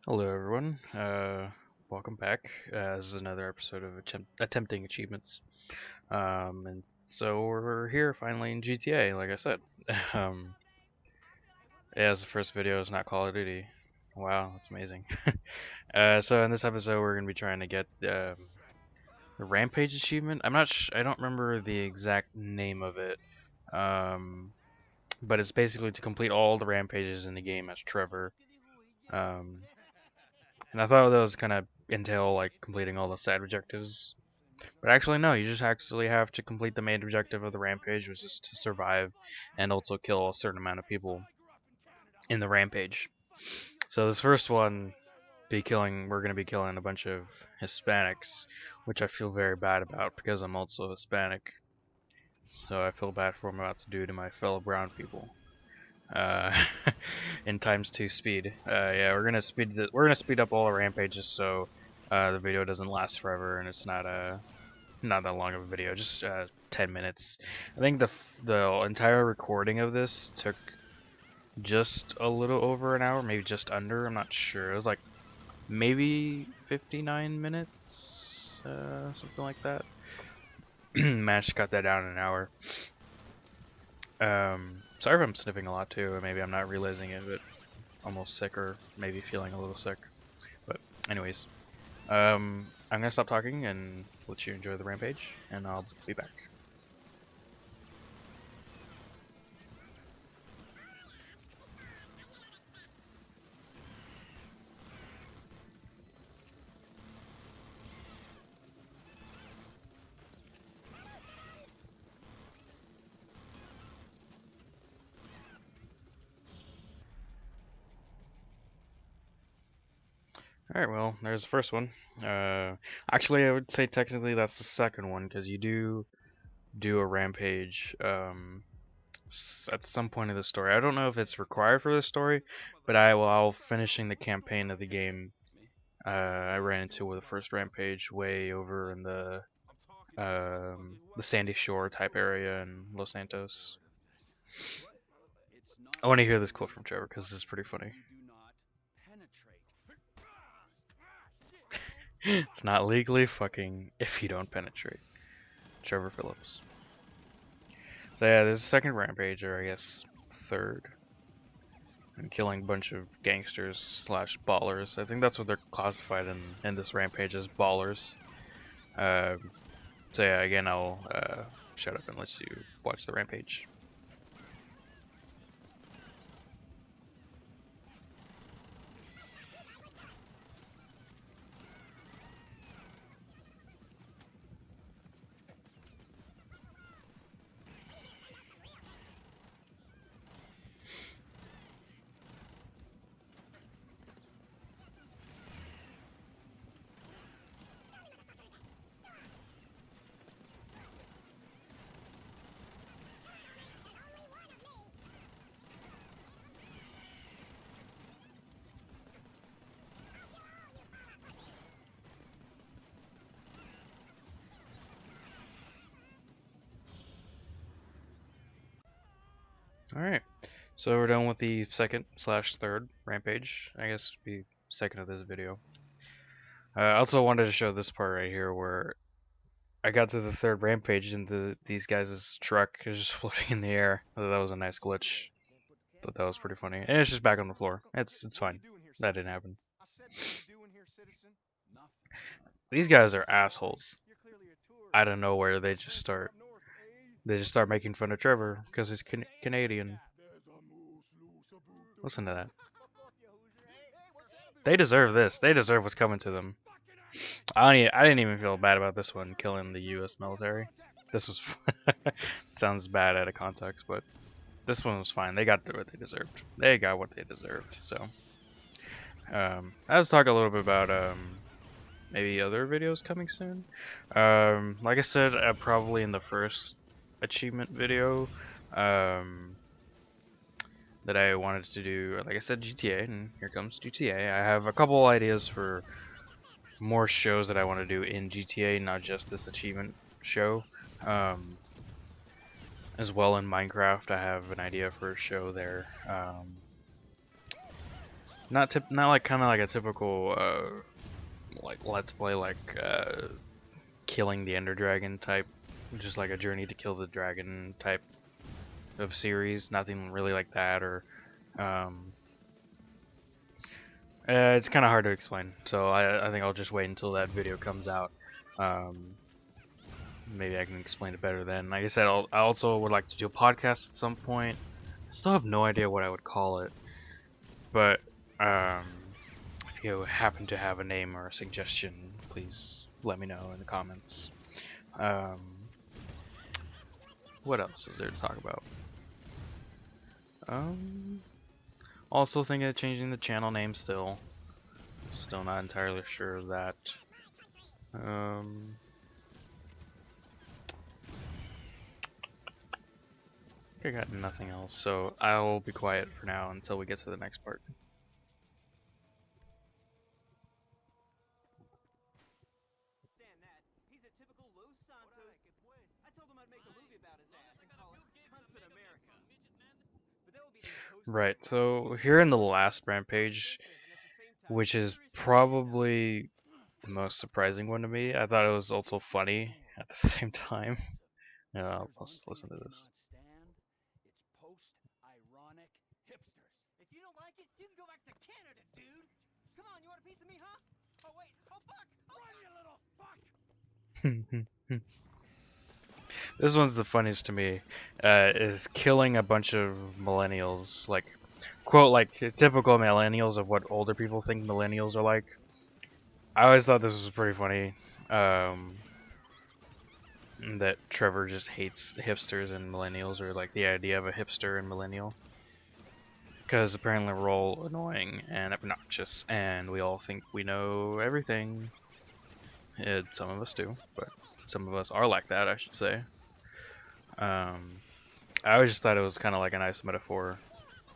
Hello, everyone. Welcome back. This is another episode of Attempting Achievements. And so we're here finally in GTA, like I said. um, yeah, it's the first video. It's not Call of Duty. Wow, that's amazing. So in this episode, we're gonna be trying to get the Rampage achievement. I don't remember the exact name of it. Um, but it's basically to complete all the rampages in the game as Trevor. Um, And I thought that was kind of entail like completing all the side objectives. But actually, no, you just actually have to complete the main objective of the rampage, which is to survive and also kill a certain amount of people in the rampage. So this first one, we're going to be killing a bunch of Hispanics, which I feel very bad about because I'm also Hispanic. So I feel bad for what I'm about to do to my fellow brown people. Uh, in times 2 speed. Yeah, we're gonna speed up all the rampages so the video doesn't last forever and it's not that long of a video, just 10 minutes. I think the entire recording of this took just a little over an hour, maybe just under. I'm not sure. It was like maybe 59 minutes, something like that. Managed to cut that down in an hour. Sorry if I'm sniffing a lot too, or maybe I'm not realizing it, but almost sick or maybe feeling a little sick. But anyways, I'm gonna stop talking and let you enjoy the rampage, and I'll be back. Alright, well, there's the first one. Actually, I would say technically that's the second one, because you do a rampage at some point of the story. I don't know if it's required for the story, but while finishing the campaign of the game, I ran into the first rampage way over in the Sandy Shore type area in Los Santos. I want to hear this quote from Trevor because this is pretty funny. It's not legally fucking if you don't penetrate. Trevor Phillips. So yeah, there's a second rampage, or I guess third. And killing a bunch of gangsters slash ballers. I think that's what they're classified in this rampage as, ballers. So yeah, again, I'll shut up and let you watch the rampage. Alright, so we're done with the second slash third rampage. I guess it'd be second of this video. I also wanted to show this part right here where I got to the third rampage and these guys' truck is just floating in the air. I thought that was a nice glitch. Thought that was pretty funny. And it's just back on the floor. It's fine. That didn't happen. These guys are assholes. Out of nowhere, they just start making fun of Trevor because he's Canadian. Listen to that. They deserve this. They deserve what's coming to them. I didn't even feel bad about this one killing the U.S. military. This was sounds bad out of context, but this one was fine. They got what they deserved. They got what they deserved. So, let's talk a little bit about maybe other videos coming soon. Like I said, probably in the first achievement video, that I wanted to do, like I said, GTA, and here comes GTA. I have a couple ideas for more shows that I want to do in GTA, not just this achievement show. As well in Minecraft, I have an idea for a show there. not like kind of like a typical like let's play like killing the Ender Dragon type, just like a Journey to Kill the Dragon type of series. Nothing really like that, or um, it's kind of hard to explain. So I think I'll just wait until that video comes out. Um, Maybe I can explain it better then. Like I said, I also would like to do a podcast at some point. I still have no idea what I would call it, but um, if you happen to have a name or a suggestion, please let me know in the comments. Um, what else is there to talk about? Um, Also thinking of changing the channel name still. Still not entirely sure of that. I got nothing else, so I'll be quiet for now until we get to the next part. Right, so here in the last rampage, which is probably the most surprising one to me, I thought it was also funny at the same time. Let's listen to this. If you don't like it, you can go back to Canada, dude. Come on, you want a piece of me, huh? Oh wait, oh fuck! Run, you little fuck! This one's the funniest to me. Is killing a bunch of millennials, like quote like typical millennials of what older people think millennials are like. I always thought this was pretty funny. That Trevor just hates hipsters and millennials, or like the idea of a hipster and millennial. Because apparently we're all annoying and obnoxious, and we all think we know everything. Some of us do, but some of us are like that, I should say. I always just thought it was kind of like a nice metaphor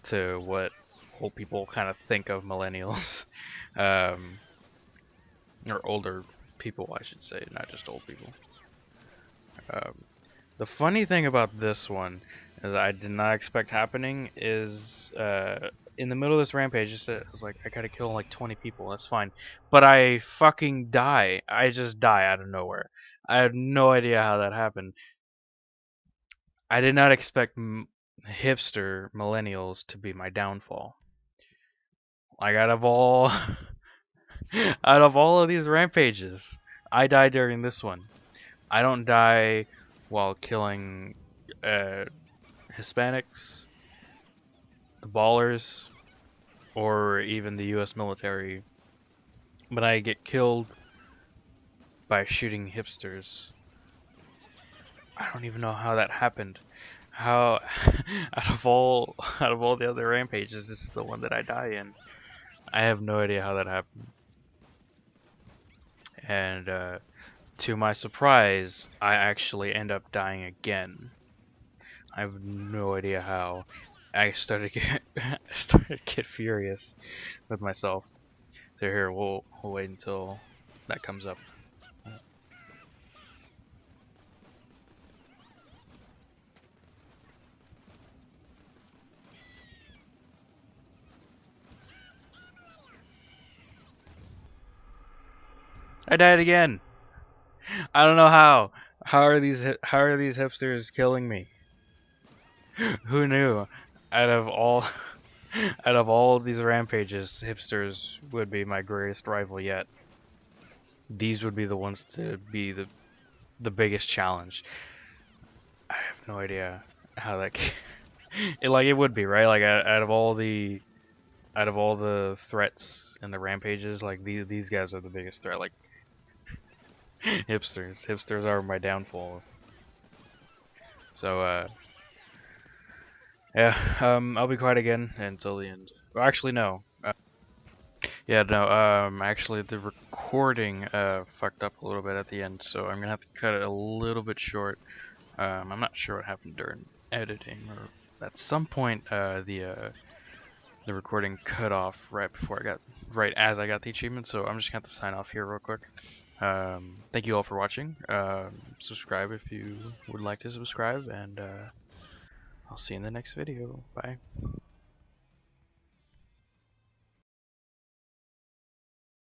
to what old people kind of think of millennials. Or older people, I should say, not just old people. The funny thing about this one is I did not expect happening is in the middle of this rampage, it's like I gotta kill like 20 people. That's fine, but I fucking die. I just die out of nowhere. I have no idea how that happened. I did not expect hipster millennials to be my downfall. Like out of all, out of all of these rampages, I die during this one. I don't die while killing Hispanics, the ballers, or even the US military, but I get killed by shooting hipsters. I don't even know how that happened. How out of all the other rampages, this is the one that I die in. I have no idea how that happened. And to my surprise, I actually end up dying again. I have no idea how. I started to get furious with myself. So here, we'll wait until that comes up. I died again. I don't know how. How are these hipsters killing me? Who knew? Out of all out of all of these rampages, hipsters would be my greatest rival yet. These would be the ones to be the biggest challenge. I have no idea how that it would be, right? Like out of all the threats and the rampages, like these guys are the biggest threat. Like hipsters are my downfall. So yeah, I'll be quiet again until the end. Well, actually no. Yeah, no. Actually the recording fucked up a little bit at the end, so I'm gonna have to cut it a little bit short. I'm not sure what happened during editing, or at some point the recording cut off right as I got the achievement. So I'm just gonna have to sign off here real quick. Thank you all for watching. Subscribe if you would like to subscribe, and I'll see you in the next video. Bye.